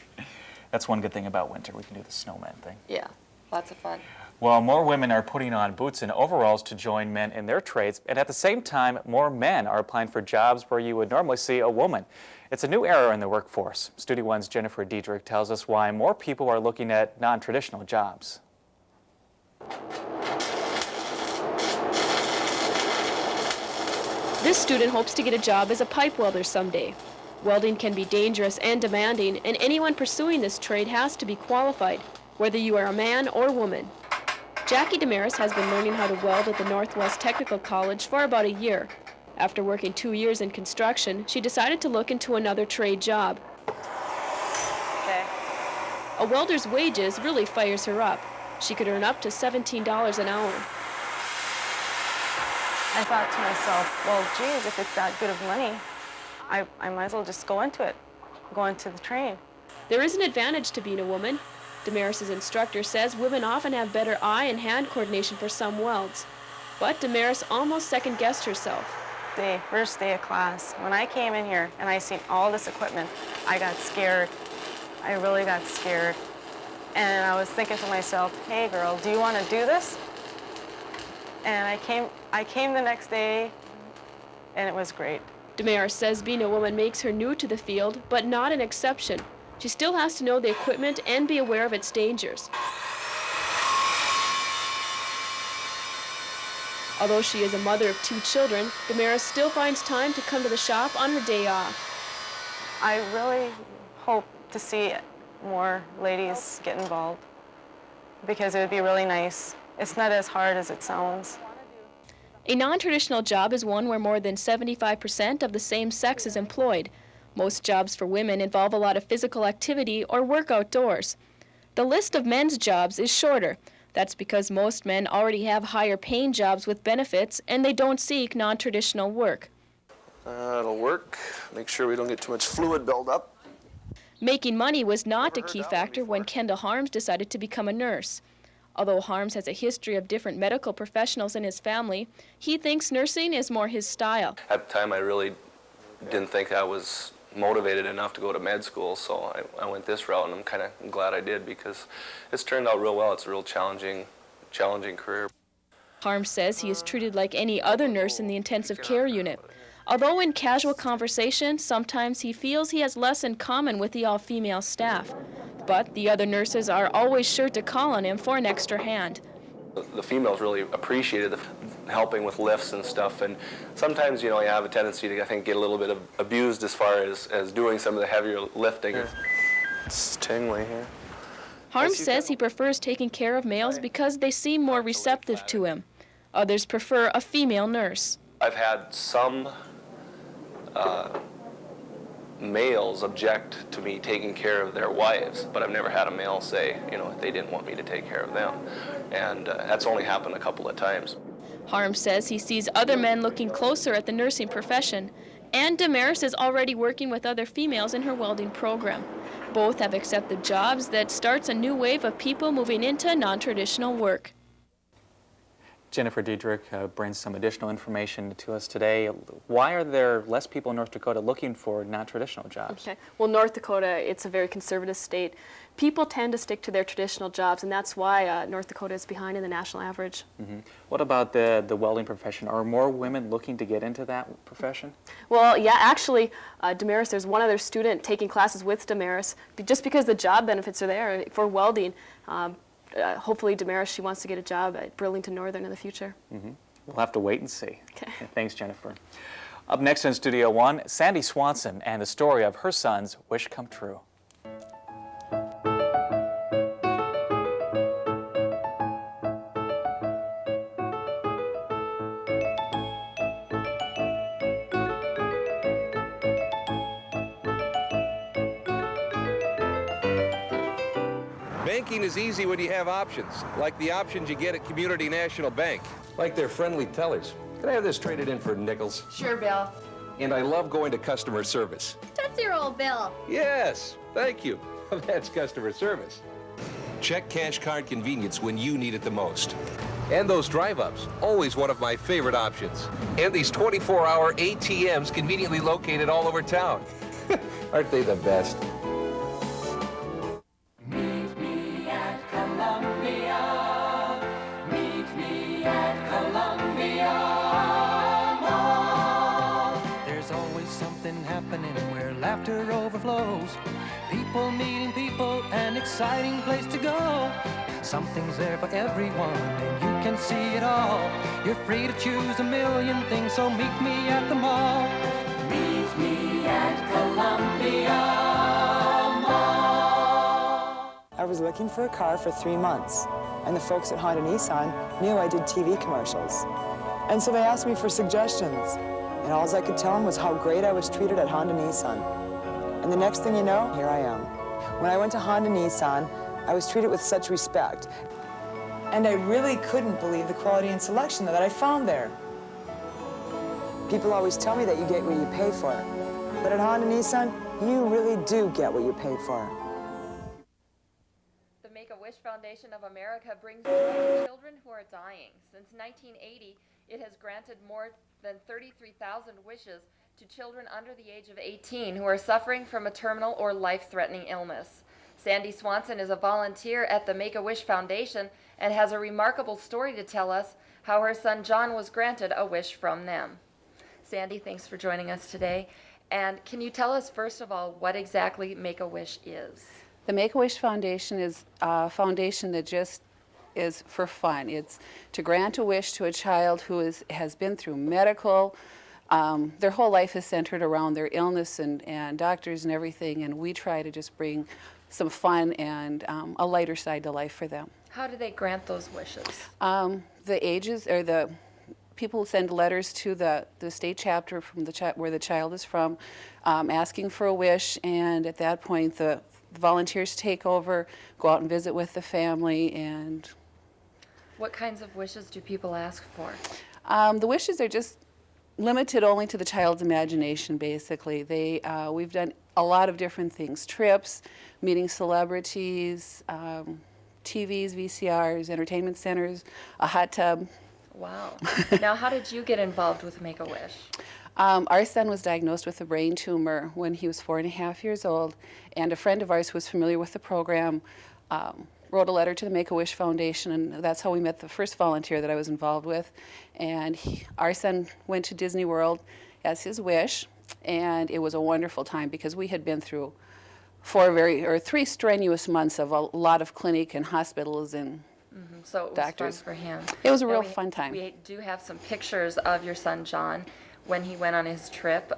That's one good thing about winter. We can do the snowman thing. Yeah, lots of fun. Well, more women are putting on boots and overalls to join men in their trades, and at the same time, more men are applying for jobs where you would normally see a woman. It's a new era in the workforce. Studio One's Jennifer Diedrich tells us why more people are looking at non-traditional jobs. This student hopes to get a job as a pipe welder someday. Welding can be dangerous and demanding, and anyone pursuing this trade has to be qualified, whether you are a man or woman. Jackie Damaris has been learning how to weld at the Northwest Technical College for about a year. After working 2 years in construction, she decided to look into another trade job. Okay. A welder's wages really fires her up. She could earn up to $17 an hour. I thought to myself, well, geez, if it's that good of money, I might as well just go into it, go into the trade. There is an advantage to being a woman. Damaris' instructor says women often have better eye and hand coordination for some welds. But Damaris almost second-guessed herself. The first day of class, when I came in here and I seen all this equipment, I got scared. I really got scared. And I was thinking to myself, hey girl, do you want to do this? And I came the next day, and it was great. Damaris says being a woman makes her new to the field, but not an exception. She still has to know the equipment and be aware of its dangers. Although she is a mother of 2 children, Damaris still finds time to come to the shop on her day off. I really hope to see more ladies get involved because it would be really nice. It's not as hard as it sounds. A non-traditional job is one where more than 75% of the same sex is employed. Most jobs for women involve a lot of physical activity or work outdoors. The list of men's jobs is shorter. That's because most men already have higher paying jobs with benefits and they don't seek non-traditional work. It'll work. Make sure we don't get too much fluid buildup. Making money was not a key factor when Kendall Harms decided to become a nurse. Although Harms has a history of different medical professionals in his family, he thinks nursing is more his style. At the time, I really didn't think I was motivated enough to go to med school, so I went this route, and I'm kind of glad I did because it's turned out real well. It's a real challenging career. Harms says he is treated like any other nurse in the intensive care unit. Although in casual conversation, sometimes he feels he has less in common with the all-female staff. But the other nurses are always sure to call on him for an extra hand. The females really appreciated helping with lifts and stuff, and sometimes, you know, you have a tendency to, I think, get a little bit abused as far as doing some of the heavier lifting. It's tingly here. Harms says he prefers taking care of males because they seem more receptive to him. Others prefer a female nurse. I've had some males object to me taking care of their wives, but I've never had a male say, you know, they didn't want me to take care of them. And that's only happened a couple of times. Harms says he sees other men looking closer at the nursing profession, and Damaris is already working with other females in her welding program. Both have accepted jobs that starts a new wave of people moving into non-traditional work. Jennifer Diedrich brings some additional information to us today. Why are there less people in North Dakota looking for non-traditional jobs? Okay. Well, North Dakota, it's a very conservative state. People tend to stick to their traditional jobs, and that's why North Dakota is behind in the national average. Mm-hmm. What about the welding profession? Are more women looking to get into that profession? Well, yeah, actually, Damaris, there's one other student taking classes with Damaris, just because the job benefits are there for welding. Hopefully, Damaris, she wants to get a job at Burlington Northern in the future. Mm-hmm. We'll have to wait and see. Okay. Thanks, Jennifer. Up next in Studio One, Sandy Swanson and the story of her son's wish come true. Banking is easy when you have options, like the options you get at Community National Bank. Like their friendly tellers. Can I have this traded in for nickels? Sure, Bill. And I love going to customer service. Tootsie Roll, Bill. Yes, thank you. That's customer service. Check cash card convenience when you need it the most. And those drive-ups, always one of my favorite options. And these 24-hour ATMs conveniently located all over town. Aren't they the best? Laughter overflows, people meeting people, an exciting place to go. Something's there for everyone, and you can see it all. You're free to choose a million things, so meet me at the mall. Meet me at Columbia Mall. I was looking for a car for 3 months, and the folks at Honda Nissan knew I did TV commercials. And so they asked me for suggestions. And all I could tell them was how great I was treated at Honda Nissan. And the next thing you know, here I am. When I went to Honda Nissan, I was treated with such respect. And I really couldn't believe the quality and selection that I found there. People always tell me that you get what you pay for. But at Honda Nissan, you really do get what you paid for. The Make-A-Wish Foundation of America brings relief to children who are dying. Since 1980, it has granted more than 33,000 wishes to children under the age of 18 who are suffering from a terminal or life-threatening illness. Sandy Swanson is a volunteer at the Make-A-Wish Foundation and has a remarkable story to tell us how her son John was granted a wish from them. Sandy, thanks for joining us today. And can you tell us, first of all, what exactly Make-A-Wish is? The Make-A-Wish Foundation is a foundation that just is for fun. It's to grant a wish to a child who has been through medical. Their whole life is centered around their illness and doctors and everything, and we try to just bring some fun and a lighter side to life for them. How do they grant those wishes? The ages, or the people send letters to the state chapter from where the child is from, asking for a wish, and at that point the volunteers take over, go out and visit with the family. And what kinds of wishes do people ask for? The wishes are just limited only to the child's imagination, basically. We've done a lot of different things: trips, meeting celebrities, TVs, VCRs, entertainment centers, a hot tub. Wow. Now, how did you get involved with Make-A-Wish? Our son was diagnosed with a brain tumor when he was 4.5 years old, and a friend of ours who was familiar with the program wrote a letter to the Make-A-Wish Foundation, and that's how we met the first volunteer that I was involved with. And our son went to Disney World as his wish, and it was a wonderful time because we had been through 3 strenuous months of a lot of clinic and hospitals and So it was doctors. fun for him. It was a Now real fun time. We do have some pictures of your son John when he went on his trip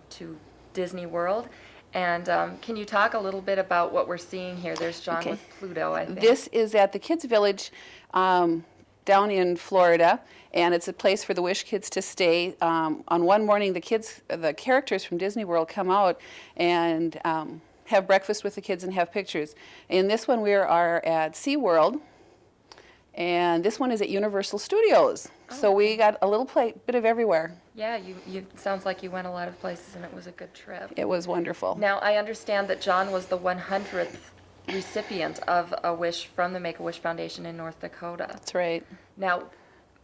to Disney World. And can you talk a little bit about what we're seeing here? There's John Okay. with Pluto, I think. This is at the Kids Village down in Florida, and it's a place for the Wish kids to stay. On one morning, the characters from Disney World come out and have breakfast with the kids and have pictures. In this one, we are at SeaWorld, and this one is at Universal Studios. So we got a little bit of everywhere. Yeah, you sounds like you went a lot of places, and it was a good trip. It was wonderful. Now, I understand that John was the 100th recipient of a wish from the Make-A-Wish Foundation in North Dakota. That's right. Now,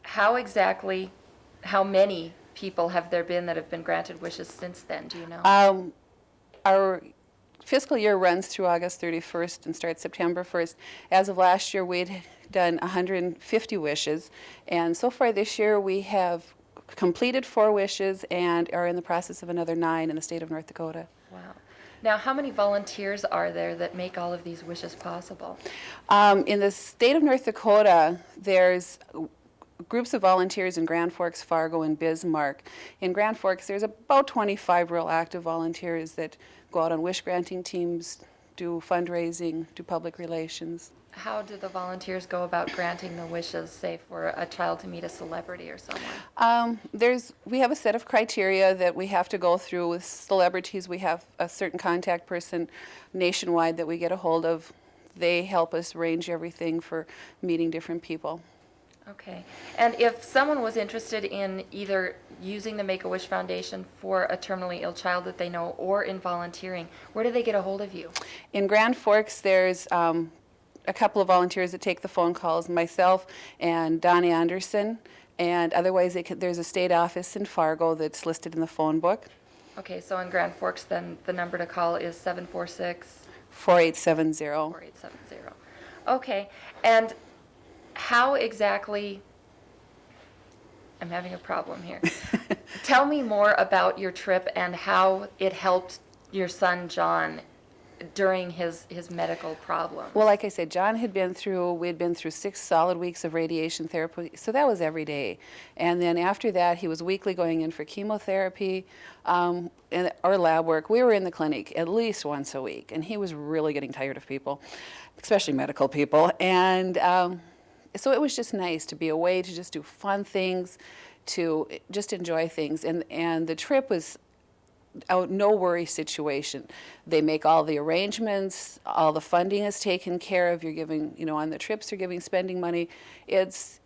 how many people have there been that have been granted wishes since then, do you know? Our fiscal year runs through August 31st and starts September 1st. As of last year, we'd done 150 wishes, and so far this year we have completed 4 wishes and are in the process of another 9 in the state of North Dakota. Wow. Now, how many volunteers are there that make all of these wishes possible? In the state of North Dakota, there's groups of volunteers in Grand Forks, Fargo, and Bismarck. In Grand Forks, there's about 25 real active volunteers that go out on wish granting teams, do fundraising, do public relations. How do the volunteers go about granting the wishes, say, for a child to meet a celebrity or someone? We have a set of criteria that we have to go through with celebrities. We have a certain contact person nationwide that we get a hold of. They help us arrange everything for meeting different people. Okay. And if someone was interested in either using the Make-A-Wish Foundation for a terminally ill child that they know or in volunteering, where do they get a hold of you? In Grand Forks, there's a couple of volunteers that take the phone calls, myself and Donnie Anderson, and otherwise there's a state office in Fargo that's listed in the phone book. Okay, so in Grand Forks, then the number to call is 746? 4870. 4870. Okay, and how exactly, I'm having a problem here. Tell me more about your trip and how it helped your son John during his medical problems. Well, like I said, John we had been through 6 solid weeks of radiation therapy, so that was every day. And then after that, he was weekly going in for chemotherapy or lab work. We were in the clinic at least once a week, and he was really getting tired of people, especially medical people. And so it was just nice to be away, to just do fun things, to just enjoy things. And the trip was a no-worry situation. They make all the arrangements, all the funding is taken care of. You're giving, on the trips you're giving spending money. There's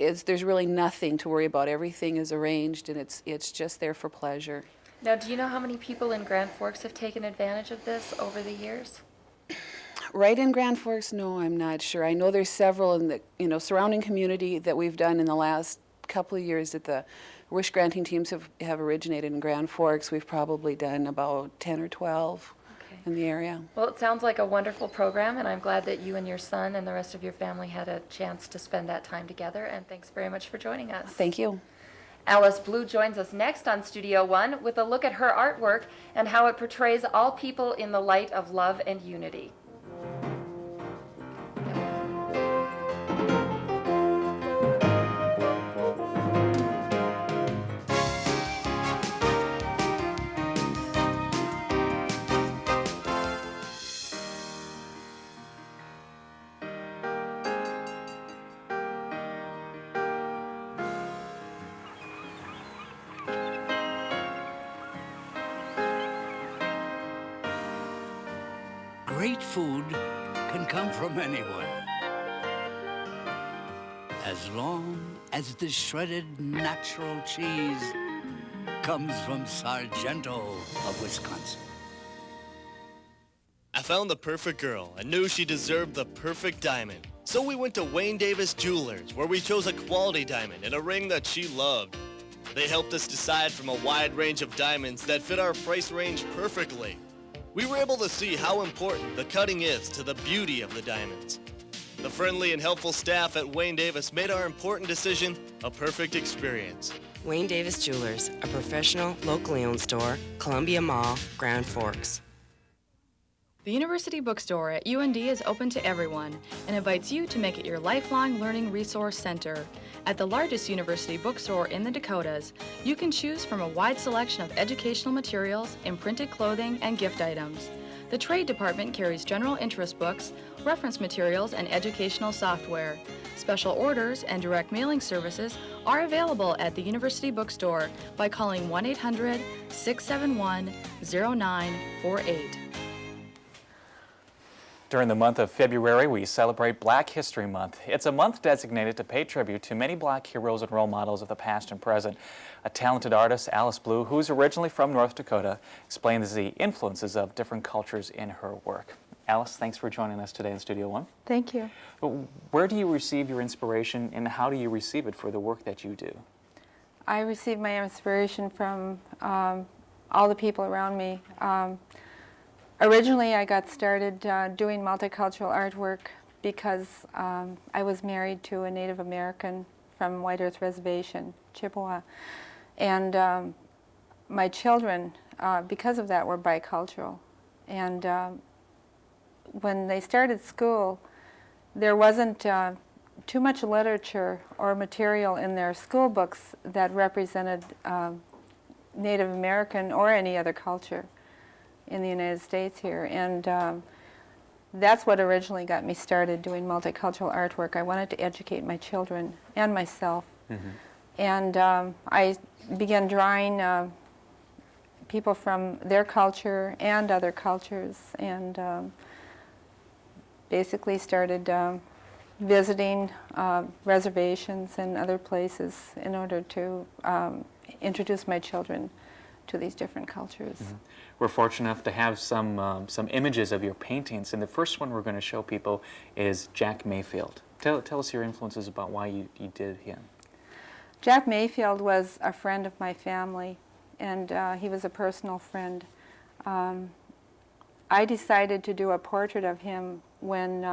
really nothing to worry about. Everything is arranged, and it's just there for pleasure. Now, do you know how many people in Grand Forks have taken advantage of this over the years? Right in Grand Forks, no, I'm not sure. I know there's several in the surrounding community that we've done in the last couple of years that the wish granting teams have originated in Grand Forks. We've probably done about 10 or 12 in the area. Well, it sounds like a wonderful program, and I'm glad that you and your son and the rest of your family had a chance to spend that time together, and thanks very much for joining us. Thank you. Alyce Blue joins us next on Studio One with a look at her artwork and how it portrays all people in the light of love and unity. Great food can come from anyone, as long as the shredded natural cheese comes from Sargento of Wisconsin. I found the perfect girl and knew she deserved the perfect diamond. So we went to Wayne Davis Jewelers, where we chose a quality diamond and a ring that she loved. They helped us decide from a wide range of diamonds that fit our price range perfectly. We were able to see how important the cutting is to the beauty of the diamonds. The friendly and helpful staff at Wayne Davis made our important decision a perfect experience. Wayne Davis Jewelers, a professional, locally owned store, Columbia Mall, Grand Forks. The University Bookstore at UND is open to everyone and invites you to make it your lifelong learning resource center. At the largest university bookstore in the Dakotas, you can choose from a wide selection of educational materials, imprinted clothing, and gift items. The trade department carries general interest books, reference materials, and educational software. Special orders and direct mailing services are available at the University Bookstore by calling 1-800-671-0948. During the month of February, we celebrate Black History Month. It's a month designated to pay tribute to many Black heroes and role models of the past and present. A talented artist, Alyce Blue, who's originally from North Dakota, explains the influences of different cultures in her work. Alyce, thanks for joining us today in Studio One. Thank you. Where do you receive your inspiration, and how do you receive it for the work that you do? I receive my inspiration from all the people around me. Originally, I got started doing multicultural artwork because I was married to a Native American from White Earth Reservation, Chippewa. And my children, because of that, were bicultural. And when they started school, there wasn't too much literature or material in their school books that represented Native American or any other culture in the United States here. And that's what originally got me started doing multicultural artwork. I wanted to educate my children and myself. Mm-hmm. And I began drawing people from their culture and other cultures, and basically started visiting reservations and other places in order to introduce my children to these different cultures. Mm-hmm. We're fortunate enough to have some images of your paintings, and the first one we're going to show people is Jack Mayfield. Tell us your influences about why you did him. Jack Mayfield was a friend of my family, and he was a personal friend. I decided to do a portrait of him when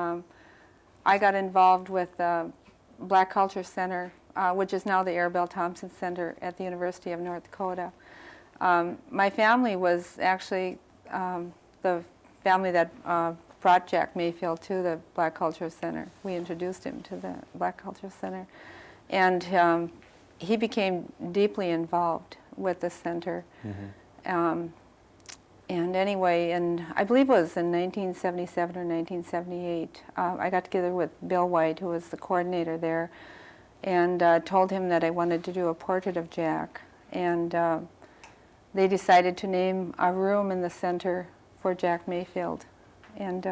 I got involved with the Black Culture Center, which is now the Arabelle Thompson Center at the University of North Dakota. My family was actually the family that brought Jack Mayfield to the Black Culture Center. We introduced him to the Black Culture Center. And he became deeply involved with the center. Mm-hmm. And anyway, I believe it was in 1977 or 1978, I got together with Bill White, who was the coordinator there, and told him that I wanted to do a portrait of Jack. And they decided to name a room in the center for Jack Mayfield. And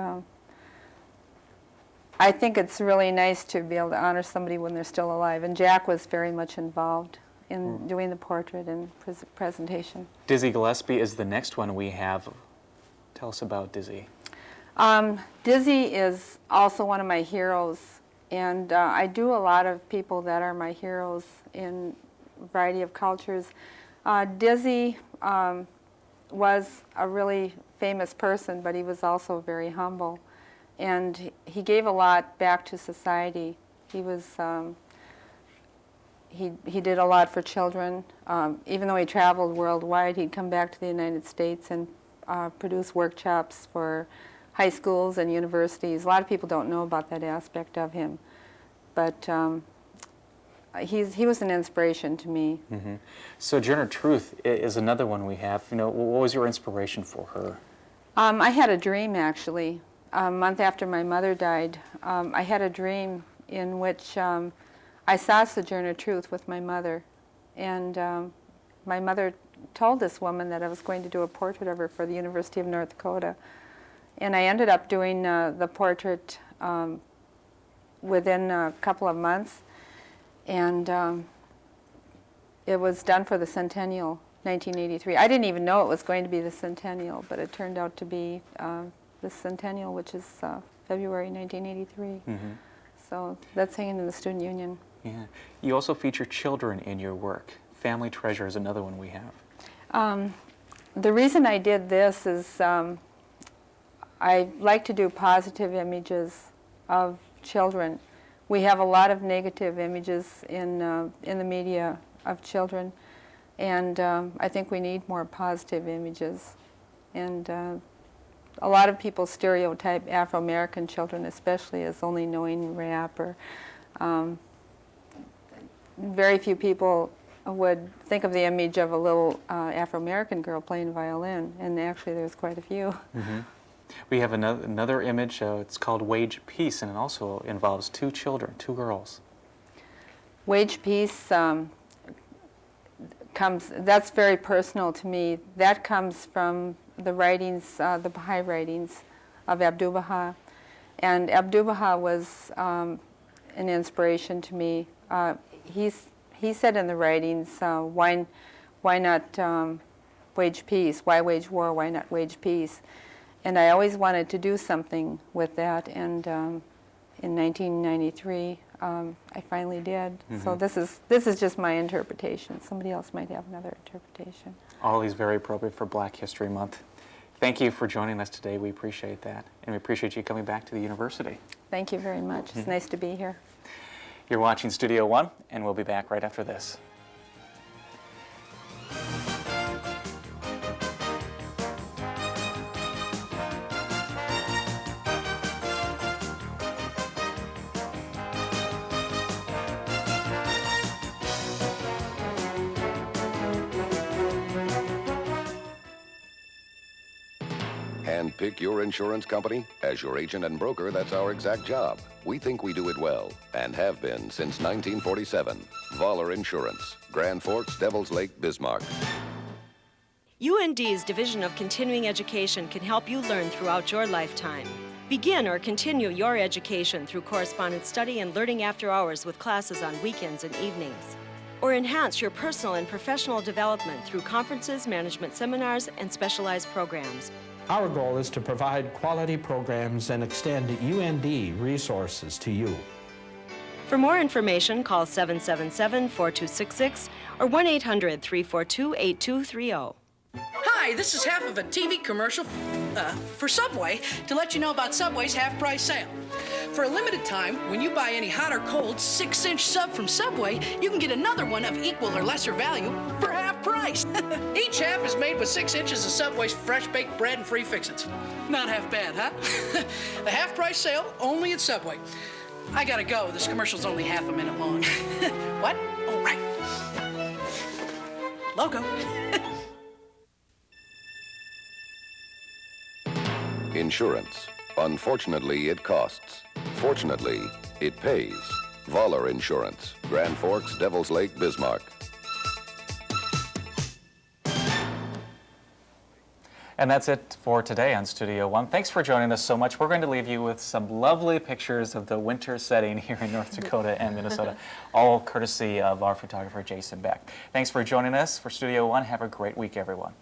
I think it's really nice to be able to honor somebody when they're still alive. And Jack was very much involved in doing the portrait and presentation. Dizzy Gillespie is the next one we have. Tell us about Dizzy. Dizzy is also one of my heroes. And I do a lot of people that are my heroes in a variety of cultures. Dizzy was a really famous person, but he was also very humble. And he gave a lot back to society. He was, he did a lot for children. Even though he traveled worldwide, he'd come back to the United States and produce workshops for high schools and universities. A lot of people don't know about that aspect of him. But he was an inspiration to me. Mm-hmm. Sojourner Truth is another one we have. You know, what was your inspiration for her? I had a dream, actually. A month after my mother died, I had a dream in which I saw Sojourner Truth with my mother. And my mother told this woman that I was going to do a portrait of her for the University of North Dakota. And I ended up doing the portrait within a couple of months. And it was done for the centennial, 1983. I didn't even know it was going to be the centennial, but it turned out to be the centennial, which is February 1983. Mm-hmm. So that's hanging in the Student Union. Yeah. You also feature children in your work. Family Treasure is another one we have. The reason I did this is I like to do positive images of children. We have a lot of negative images in the media of children, and I think we need more positive images. And a lot of people stereotype Afro-American children, especially, as only knowing rap, or very few people would think of the image of a little Afro-American girl playing violin, and actually there's quite a few. Mm-hmm. We have another image, it's called Wage Peace, and it also involves two children, two girls. Wage Peace that's very personal to me. That comes from the writings, the Baha'i writings of Abdu'l-Baha. And Abdu'l-Baha was an inspiration to me. He said in the writings, why not wage peace? Why wage war? Why not wage peace? And I always wanted to do something with that, and in 1993, I finally did. Mm-hmm. So this is just my interpretation. Somebody else might have another interpretation. All these very appropriate for Black History Month. Thank you for joining us today. We appreciate that, and we appreciate you coming back to the university. Thank you very much. It's nice to be here. You're watching Studio One, and we'll be back right after this. Pick your insurance company? As your agent and broker, that's our exact job. We think we do it well, and have been since 1947. Voller Insurance, Grand Forks, Devil's Lake, Bismarck. UND's Division of Continuing Education can help you learn throughout your lifetime. Begin or continue your education through correspondence study and learning after hours with classes on weekends and evenings. Or enhance your personal and professional development through conferences, management seminars, and specialized programs. Our goal is to provide quality programs and extend UND resources to you. For more information, call 777-4266 or 1-800-342-8230. Hi, this is half of a TV commercial for Subway to let you know about Subway's half-price sale. For a limited time, when you buy any hot or cold 6-inch sub from Subway, you can get another one of equal or lesser value for half price. Each half is made with 6 inches of Subway's fresh-baked bread and free fixins. Not half bad, huh? The half-price sale only at Subway. I gotta go. This commercial's only half a minute long. What? Oh, right. Logo. Insurance. Unfortunately, it costs. Fortunately, it pays. Voller Insurance, Grand Forks, Devil's Lake, Bismarck. And that's it for today on Studio One. Thanks for joining us so much. We're going to leave you with some lovely pictures of the winter setting here in North Dakota and Minnesota, all courtesy of our photographer, Jason Beck. Thanks for joining us for Studio One. Have a great week, everyone.